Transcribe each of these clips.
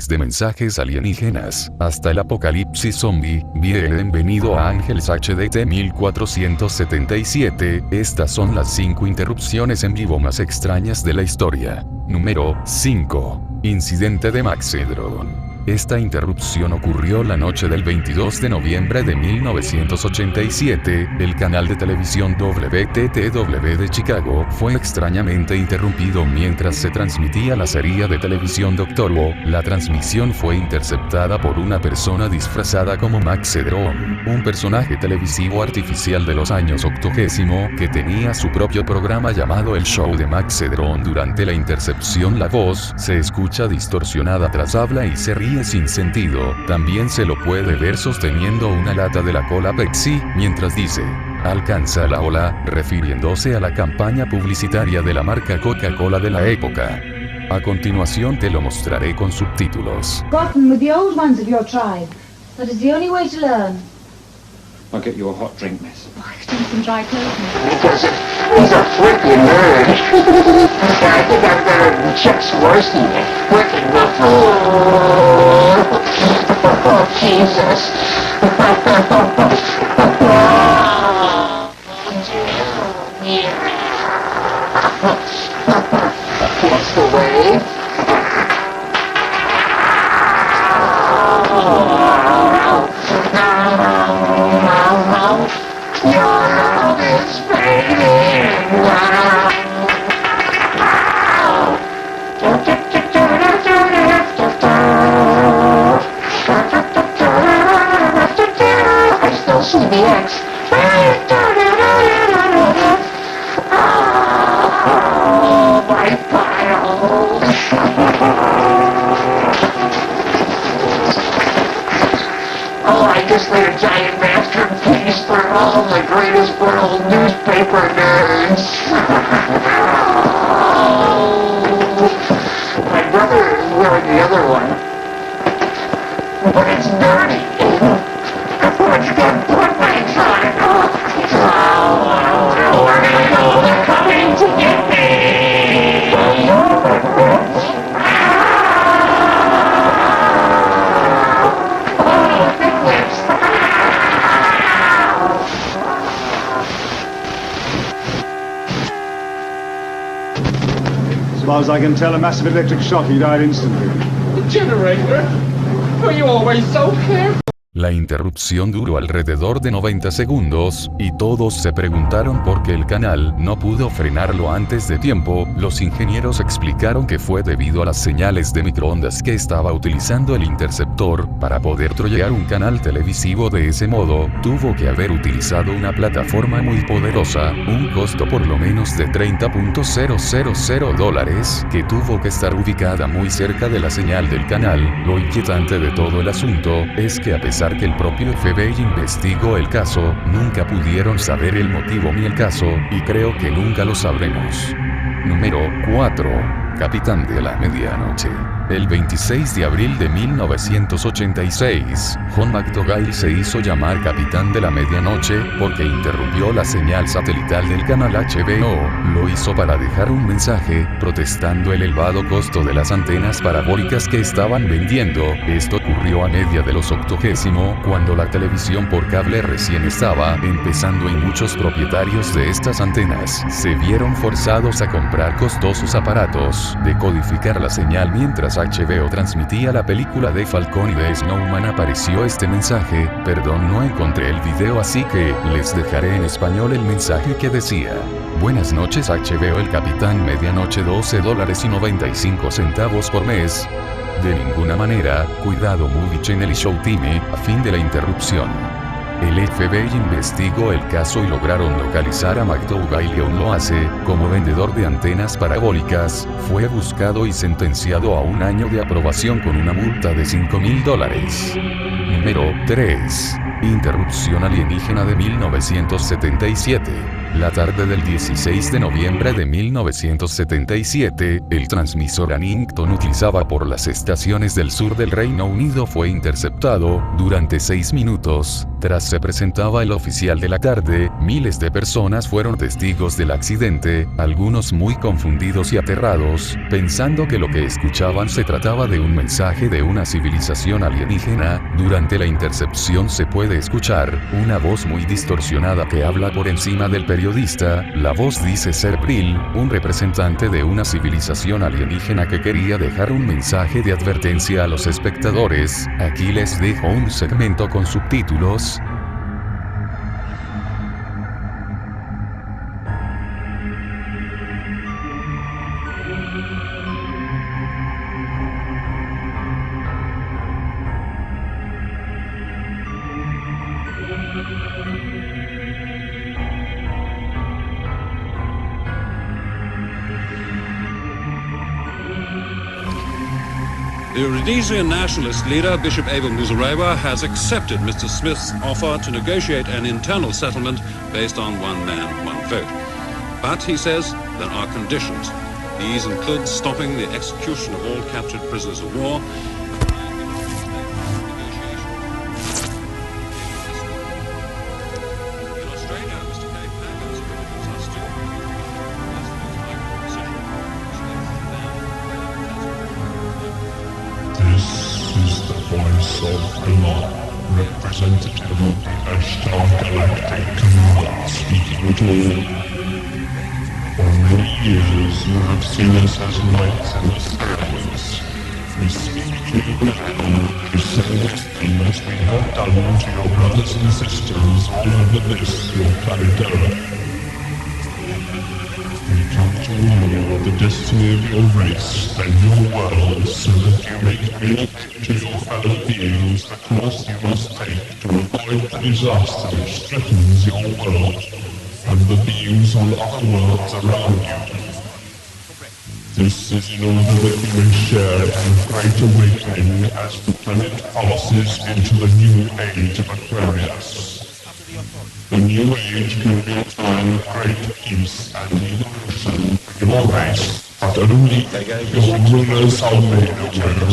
desde mensajes alienígenas, hasta el apocalipsis zombie. Bienvenido a Ángeles HDT 1477, estas son las 5 interrupciones en vivo más extrañas de la historia. Número 5. Incidente de Maxedron. Esta interrupción ocurrió la noche del 22 de noviembre de 1987, el canal de televisión WTTW de Chicago fue extrañamente interrumpido mientras se transmitía la serie de televisión Doctor Who. La transmisión fue interceptada por una persona disfrazada como Maxedron, un personaje televisivo artificial de los años 80 que tenía su propio programa llamado El Show de Maxedron. Durante la intercepción la voz se escucha distorsionada tras habla y se ríe sin sentido. También se lo puede ver sosteniendo una lata de la cola Pepsi, mientras dice, alcanza la ola, refiriéndose a la campaña publicitaria de la marca Coca-Cola de la época. A continuación te lo mostraré con subtítulos. Gotten with the old ones of your tribe. That is the only way to learn. I'll get you a hot drink, miss. Oh, I could use some dry clothes. Because he's a freaking nerd. I think I'm gonna check Swarovski. Freaking muffler. Oh, Jesus. That's the way. I just made a giant masterpiece for all the greatest world newspaper nerds. My brother is wearing the other one, but it's dirty. What you got footprints on it? They're coming to get me. As far as I can tell, a massive electric shock, he died instantly. The generator? Are you always so careful? La interrupción duró alrededor de 90 segundos, y todos se preguntaron por qué el canal no pudo frenarlo antes de tiempo. Los ingenieros explicaron que fue debido a las señales de microondas que estaba utilizando el interceptor. Para poder trolear un canal televisivo de ese modo, tuvo que haber utilizado una plataforma muy poderosa, un costo por lo menos de $30,000, que tuvo que estar ubicada muy cerca de la señal del canal. Lo inquietante de todo el asunto es que a pesar que el propio FBI investigó el caso, nunca pudieron saber el motivo ni el caso, y creo que nunca lo sabremos. Número 4. Capitán de la Medianoche. El 26 de abril de 1986, John McDougall se hizo llamar Capitán de la Medianoche porque interrumpió la señal satelital del canal HBO. Lo hizo para dejar un mensaje, protestando el elevado costo de las antenas parabólicas que estaban vendiendo. Esto ocurrió a media de los 80, cuando la televisión por cable recién estaba empezando y muchos propietarios de estas antenas se vieron forzados a comprar costosos aparatos, decodificar la señal mientras HBO transmitía la película de Falcon y de Snowman. Apareció este mensaje: perdón, no encontré el video, así que les dejaré en español el mensaje que decía: buenas noches HBO, el Capitán Medianoche, $12.95 por mes. De ninguna manera, cuidado Movie Channel y Showtime. A fin de la interrupción, el FBI investigó el caso y lograron localizar a McDougall, y aún lo hace, como vendedor de antenas parabólicas. Fue buscado y sentenciado a 1 año de aprobación con una multa de $5,000. Número 3. Interrupción alienígena de 1977. La tarde del 16 de noviembre de 1977, el transmisor Annington utilizado por las estaciones del sur del Reino Unido fue interceptado durante 6 minutos. Tras se presentaba el oficial de la tarde, miles de personas fueron testigos del accidente, algunos muy confundidos y aterrados, pensando que lo que escuchaban se trataba de un mensaje de una civilización alienígena. Durante la intercepción se puede escuchar una voz muy distorsionada que habla por encima del periodista. La voz dice ser Brill, un representante de una civilización alienígena que quería dejar un mensaje de advertencia a los espectadores. Aquí les dejo un segmento con subtítulos. The Rhodesian nationalist leader, Bishop Abel Muzorewa, has accepted Mr. Smith's offer to negotiate an internal settlement based on one man, one vote. But, he says, there are conditions. These include stopping the execution of all captured prisoners of war. Representative of the Ashtar Galactic Command speaking to all. For many years you have seen us as lights in the skies. We speak to you now to say the same as we have done to your brothers and sisters all over this, your planet Earth. We come to warn you of the destiny of your race and your world so that you may communicate to your fellow beings the course you must take to avoid the disaster which threatens your world and the beings on other worlds around you. This is in order that you may share in the great awakening as the planet passes into the new age of Aquarius. The new age will be a time of great peace and evolution for your race, but only your rulers are made aware of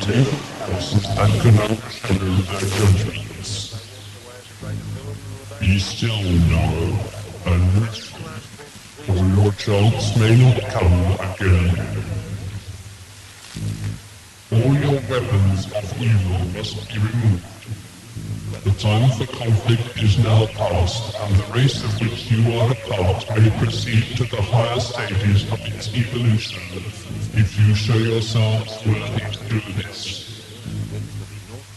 the forces that can overshadow their judgments. Be still now, and listen, for your chance may not come again. All your weapons of evil must be removed. The time for conflict is now past, and the race of which you are a part may proceed to the higher stages of its evolution if you show yourselves worthy to do this.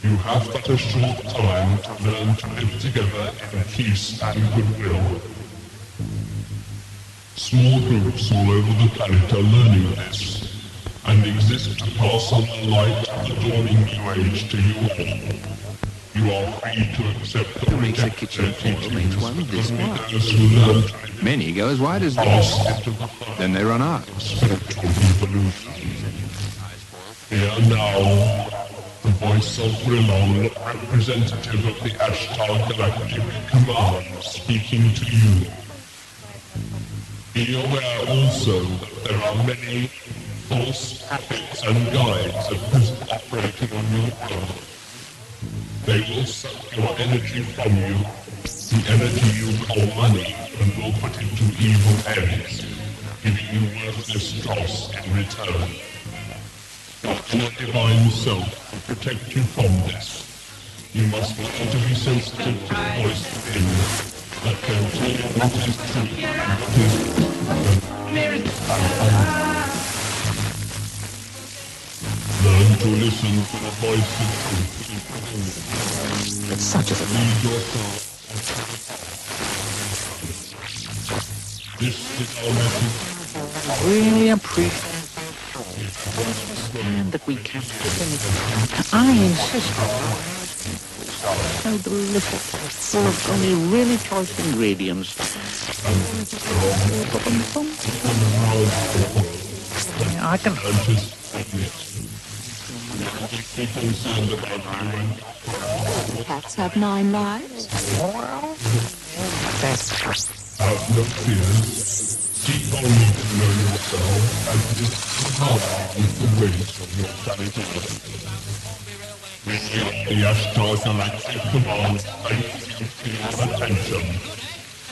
You have but a short time to learn to live together in peace and goodwill. Small groups all over the planet are learning this, and exist to pass on the light of the dawning new age to you all. You are free to accept the kitchen teachings of only those who learn to live. Many go as wide as this. Then they run out. Spiritual evolution. Here now, the voice of Brillon, representative of the Ashtar Galactic Command, speaking to you. Be aware also that there are many false prophets and guides at present operating on your world. They will suck your energy from you, the energy you call money, and will put it to evil ends, giving you worthless dross in return. But your divine self will protect you from this. You must learn to be sensitive to the voice within that can tell you what is true and what is learn to listen to the voice of truth. It's such a Lead yourself. This is our message. really appreciate that we can't have anything. I insist so delicious, full of only really choice ingredients. I can. Cats have 9 lives. That's Have no fears. Keep on to know yourself and just harmony with the race of your planet Earth. The Ashtar Galactic Command thanks you for your attention.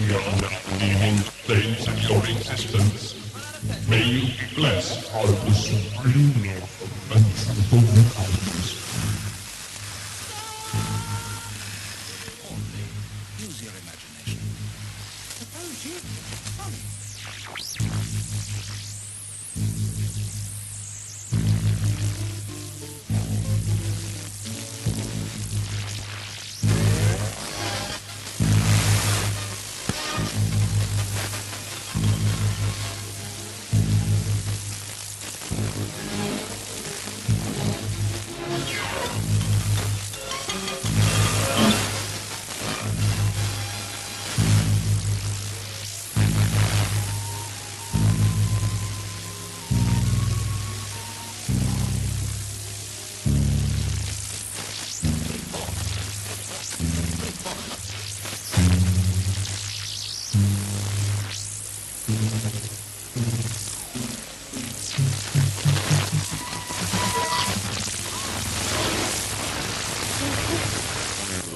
We are now leaving the planes of your existence. May you be blessed by the supreme love of untruthful encounters. Use your imagination. Suppose you...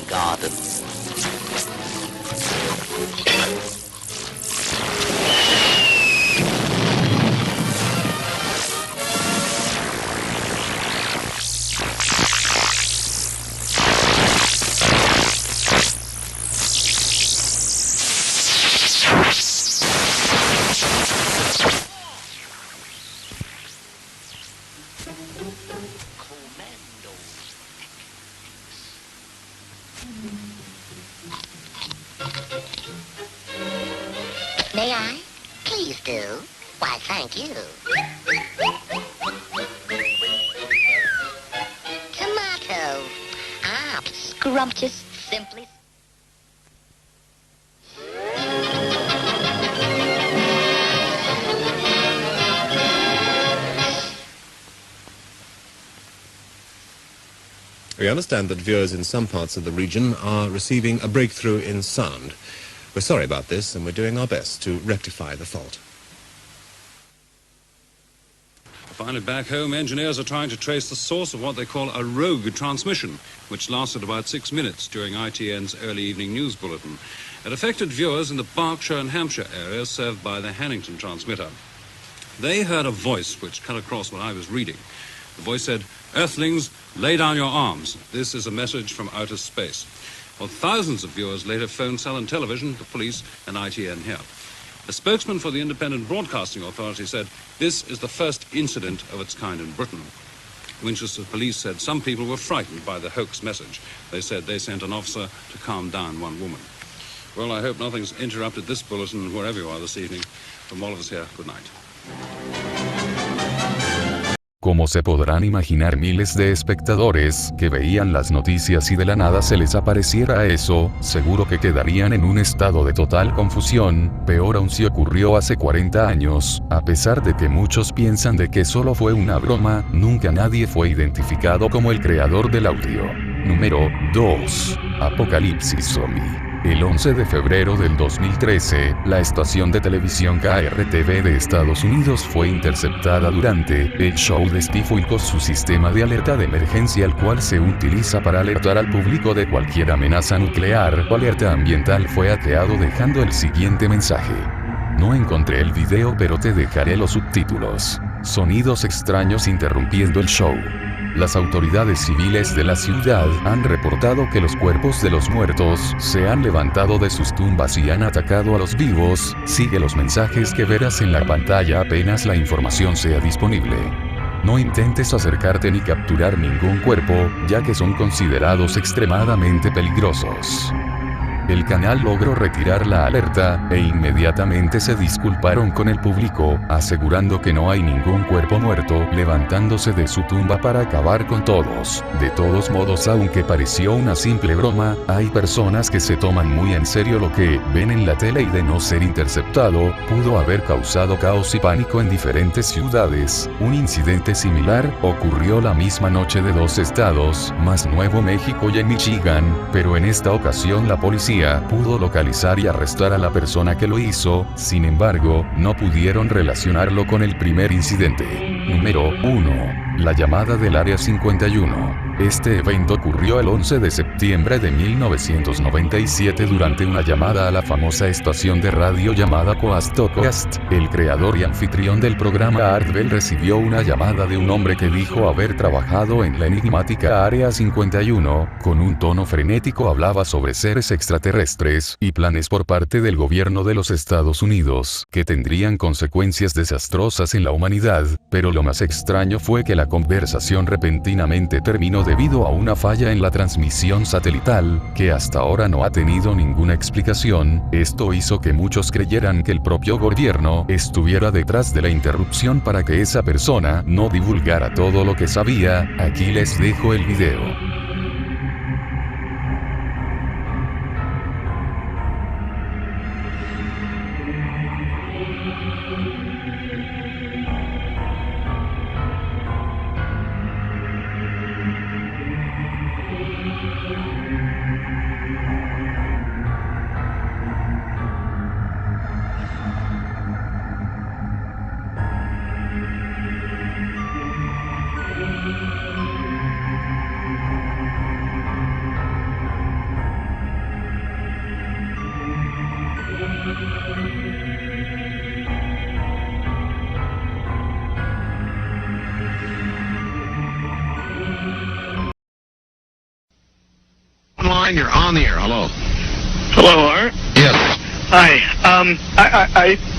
Garden. May I? Please do. Why, thank you. Tomato. Ah, scrumptious, simply... We understand that viewers in some parts of the region are receiving a breakthrough in sound. We're sorry about this, and we're doing our best to rectify the fault. Finally, back home, engineers are trying to trace the source of what they call a rogue transmission, which lasted about 6 minutes during ITN's early evening news bulletin. It affected viewers in the Berkshire and Hampshire areas served by the Hannington transmitter. They heard a voice which cut across what I was reading. The voice said, "Earthlings, lay down your arms. This is a message from outer space." Well, thousands of viewers later phoned Southern Television, the police, and ITN here. A spokesman for the Independent Broadcasting Authority said, "This is the first incident of its kind in Britain." Winchester police said some people were frightened by the hoax message. They said they sent an officer to calm down one woman. Well, I hope nothing's interrupted this bulletin wherever you are this evening. From all of us here, good night. Como se podrán imaginar, miles de espectadores que veían las noticias y de la nada se les apareciera eso, seguro que quedarían en un estado de total confusión, peor aún si ocurrió hace 40 años, a pesar de que muchos piensan de que solo fue una broma, nunca nadie fue identificado como el creador del audio. Número 2. Apocalipsis Zombie. El 11 de febrero del 2013, la estación de televisión KRTV de Estados Unidos fue interceptada durante el show de Steve con su sistema de alerta de emergencia, el cual se utiliza para alertar al público de cualquier amenaza nuclear o alerta ambiental. Fue hackeado dejando el siguiente mensaje: "No encontré el video, pero te dejaré los subtítulos. Sonidos extraños interrumpiendo el show". Las autoridades civiles de la ciudad han reportado que los cuerpos de los muertos se han levantado de sus tumbas y han atacado a los vivos. Sigue los mensajes que verás en la pantalla apenas la información sea disponible. No intentes acercarte ni capturar ningún cuerpo, ya que son considerados extremadamente peligrosos. El canal logró retirar la alerta, e inmediatamente se disculparon con el público, asegurando que no hay ningún cuerpo muerto levantándose de su tumba para acabar con todos. De todos modos, aunque pareció una simple broma, hay personas que se toman muy en serio lo que ven en la tele, y de no ser interceptado, pudo haber causado caos y pánico en diferentes ciudades. Un incidente similar ocurrió la misma noche de 2 estados, más Nuevo México y en Michigan, pero en esta ocasión la policía policía pudo localizar y arrestar a la persona que lo hizo, sin embargo, no pudieron relacionarlo con el primer incidente. Número 1. La llamada del Área 51. Este evento ocurrió el 11 de septiembre de 1997 durante una llamada a la famosa estación de radio llamada Coast to Coast. El creador y anfitrión del programa Art Bell recibió una llamada de un hombre que dijo haber trabajado en la enigmática Área 51, con un tono frenético hablaba sobre seres extraterrestres y planes por parte del gobierno de los Estados Unidos, que tendrían consecuencias desastrosas en la humanidad, pero lo más extraño fue que la conversación repentinamente terminó debido a una falla en la transmisión satelital, que hasta ahora no ha tenido ninguna explicación. Esto hizo que muchos creyeran que el propio gobierno estuviera detrás de la interrupción para que esa persona no divulgara todo lo que sabía. Aquí les dejo el video. You're on the air. Hello. Hello, Art. Yes. Hi.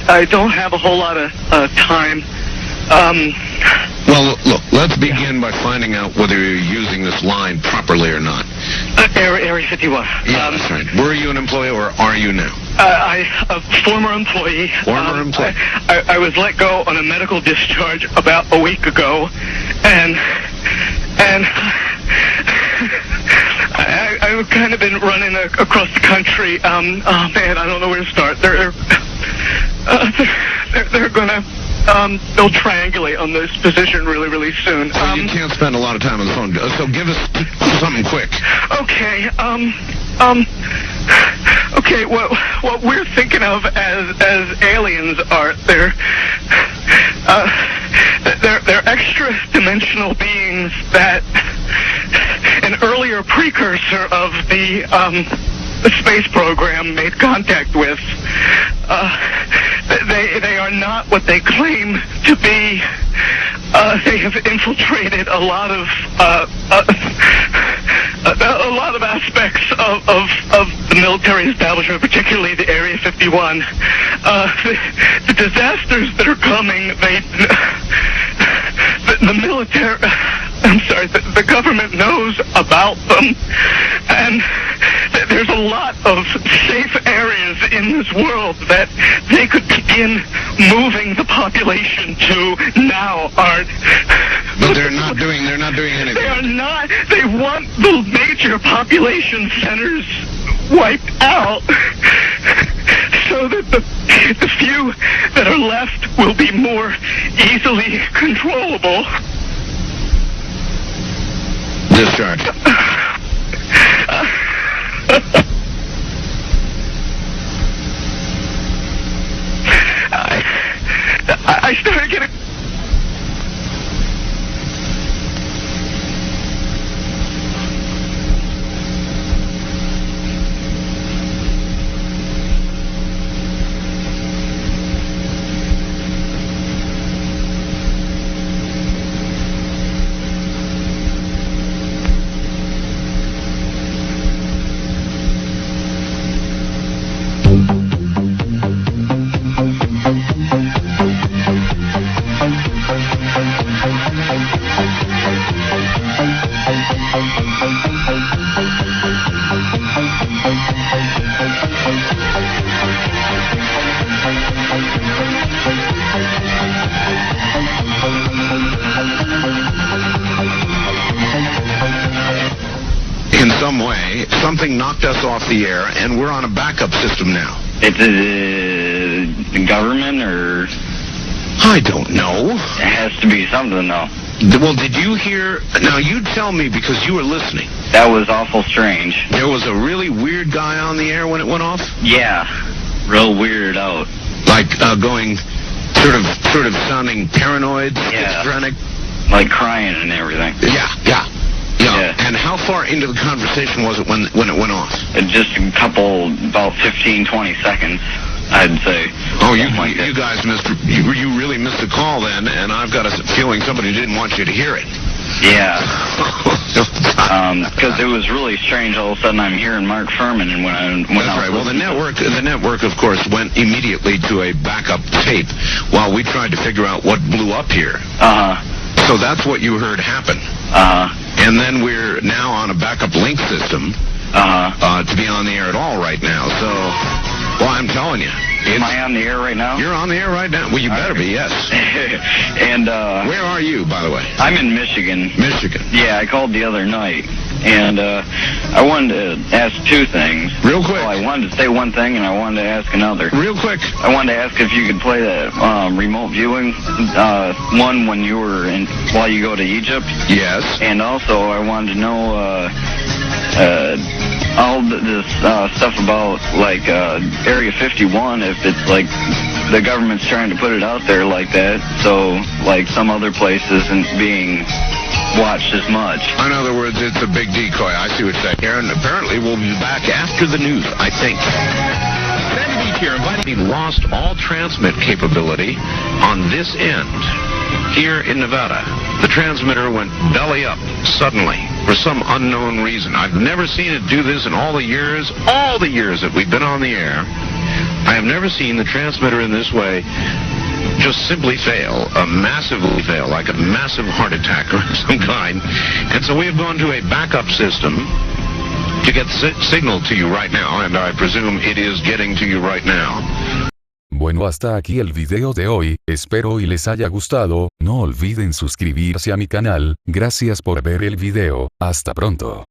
I don't have a whole lot of time. Well, look, let's begin by finding out whether you're using this line properly or not. Area 51. Yeah, that's right. Were you an employee or are you now? A former employee. Former employee. I was let go on a medical discharge about a week ago, and I've kind of been running across the country. Oh man, I don't know where to start. They're gonna they'll triangulate on this position really soon. Well, you can't spend a lot of time on the phone, so give us something quick. Okay. Okay. What we're thinking of as aliens are they're extra-dimensional beings that an earlier precursor of the space program made contact with. They are not what they claim to be. They have infiltrated a lot of aspects of the military establishment, particularly the Area 51. The disasters that are coming, the military, I'm sorry, the government knows about them, and there's a lot of safe areas in this world that they could begin moving the population to now, Art. But they're not doing anything. They are not. They want the major population centers wiped out so that the few that are left will be more easily controllable. Discharge. I started getting... In some way, something knocked us off the air, and we're on a backup system now. It's the government, or... I don't know. It has to be something, though. Well, did you hear? Now you tell me because you were listening. That was awful strange. There was a really weird guy on the air when it went off. Yeah, real weirded out. Like going, sort of sounding paranoid, schizophrenic. Like crying and everything. Yeah. And how far into the conversation was it when it went off? Just a couple, about 15, 20 seconds, I'd say. Oh, you guys missed. You really missed the call then, and I've got a feeling somebody didn't want you to hear it. Yeah. Because it was really strange. All of a sudden, I'm hearing Mark Furman, and That's right. Well, the network, of course, went immediately to a backup tape while we tried to figure out what blew up here. So that's what you heard happen. And then we're now on a backup link system to be on the air at all right now. So, well, I'm telling you. Am I on the air right now? You're on the air right now. Well, you better be, yes. And where are you, by the way? I'm in Michigan. Michigan. Yeah, I called the other night, and I wanted to ask two things. Real quick. Well, I wanted to say one thing, and I wanted to ask another. Real quick. I wanted to ask if you could play that remote viewing one when you were while you go to Egypt. Yes. And also, I wanted to know all this stuff about like Area 51, if it's like the government's trying to put it out there like that, so like some other places isn't being watched as much. In other words, it's a big decoy. I see what you're saying here, and apparently we'll be back after the news, I think. Here, he lost all transmit capability on this end. Here in Nevada, the transmitter went belly up suddenly for some unknown reason. I've never seen it do this in all the years that we've been on the air. I have never seen the transmitter in this way just simply fail, massively fail, like a massive heart attack or some kind. And so we have gone to a backup system to get signal to you right now, and I presume it is getting to you right now. Bueno, hasta aquí el video de hoy, espero y les haya gustado, no olviden suscribirse a mi canal, gracias por ver el video, hasta pronto.